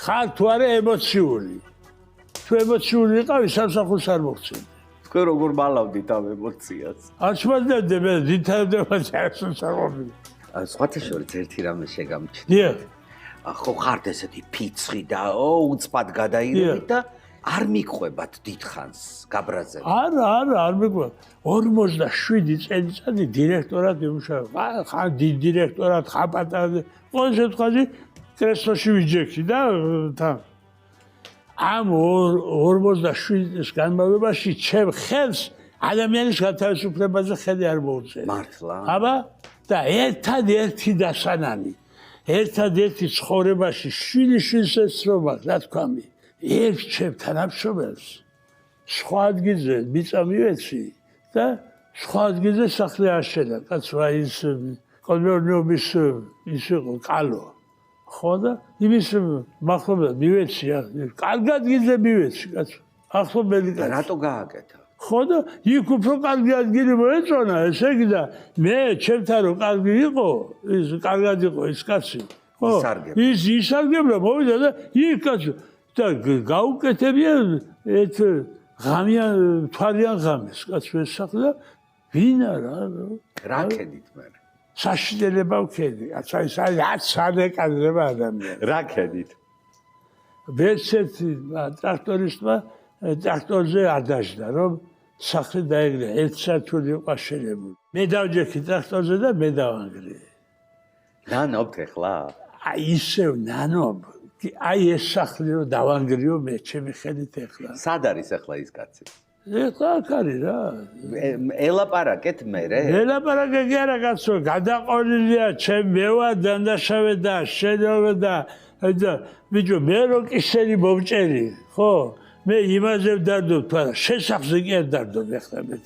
ხარ თუ არა ემოციური. თუ ემოციური იყავი, სამსახურს არ მოხსენდი. თქვენ როგორ მალავდით ამ ემოციას? არ შემიძლია მე ვითარდება საერთოდ არ ყოფილი. სხვათა შორის ერთი რამე შეგამჩნია. დიახ. ხო ხართ ესეთი ფიცხი და უცბად გადაირებით და არ მიყვებათ დიდხანს გაბრაზებს. არ მიყვება. 47 წელიწადი დირექტორად იმუშავა. ხან დიდ დირექტორად, ხან პატარა. ყოველ შემთხვევაში კრესლოში ვიჯექი და თან. ამ 47 წლის განმავლობაში ჩემ ხელს ადამიანის გათავისუფლებაზე ხელი არ მოუწევი. მართლა? აბა და ერთადერთი დასანანი. ერთადერთი ცხოვრებაში შვილიშვილს ესრობა, რა თქვა მე. ერთ ჩემ თანამშრომელს სხვა ადგილზე მიწა მივეცი და სხვა ადგილზე სახლი აშენა. კაცო ის კოლონიობის ის იყო კალო. ხო და იმის მახლობლად მივეცი, კარგ ადგილზე მივეცი, კაცო. ახლობელი კაცო. რატო გააკეთა? ხო და იქ უფრო კარგი ადგილი მოეწონა, ესე იგი და მე ჩემთან რო კარგი იყო, ის კარგად იყო ის კაცი. ხო, ის ისარგებლა მოვიდა და იქ კაცო და გაუკეთებია ერთ ღამიან თვალიან ღამეს, კაცო ეს სახლი და ვინ არა? რა ქედით მე? საშინელება ვქედი, კაცო ის არის სადეკადრება ადამიანი. რა ქედით? ვერცერთი ტრაქტორისტმა ტრაქტორზე არ დაждდა, რომ სახლი დაეგრია, ერთ სართული იყო აშენებული. მე დავჯექი ტრაქტორზე და მე დავანგრიე. ნანობთ ეხლა? აი ისევ ნანობ. აი ეს სახლი რომ დავანგრიო მე ჩემი ხელით ეხლა. სად არის ეხლა ის კაცი? ეხლა აქ არის რა. ელაპარაკეთ მე რე? ელაპარაკე კი არა კაცო, გადაყოლილია ჩემ მევა დანდაშავე და შენოვე და ბიჭო მე რო კისერი მომჭერი, ხო? მე იმაზე ვდარდობ თუ არა, შესახზე კი არ დარდობ ეხლა მე.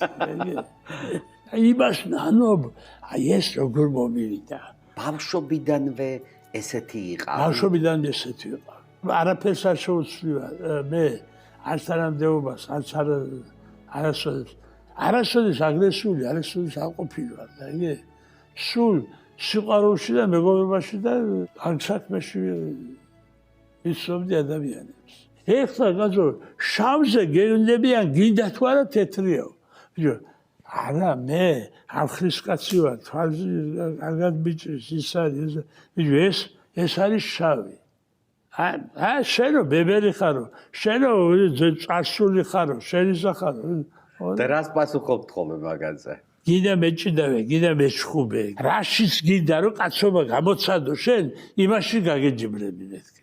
აი იმას ნანობ, აი ეს როგორ მომივიდა. ბავშვობიდანვე ესეთი იყავ? ბავშვობიდან ესეთი იყო. არაფერს არ შეუცვლია მე არც არამდეობას, არც არასოდეს აგრესიული, არასოდეს არ ყოფილი ვარ და იგი სულ სიყვარულში და მეგობრობაში და ამ საქმეში ისწრებდი ადამიანებს. ეხლა კაცო შავზე გეუნდებიან გინდა თუ არა თეთრიო. ბიჭო არა მე ახლის კაცი ვარ, თვალზე კარგად ბიჭის ის არის. ბიჭო ეს არის შავი. შენო ბებერი ხარო, შენო წარსული ხარო, შენი სახარო. და რას პასუხობთ ხოლმე მაგაზე? გინდა მეჭიდავე, გინდა მეჩხუბე. რაშიც გინდა რომ კაცობა გამოცადო შენ, იმაში გაგეჯიბრები მეთქი.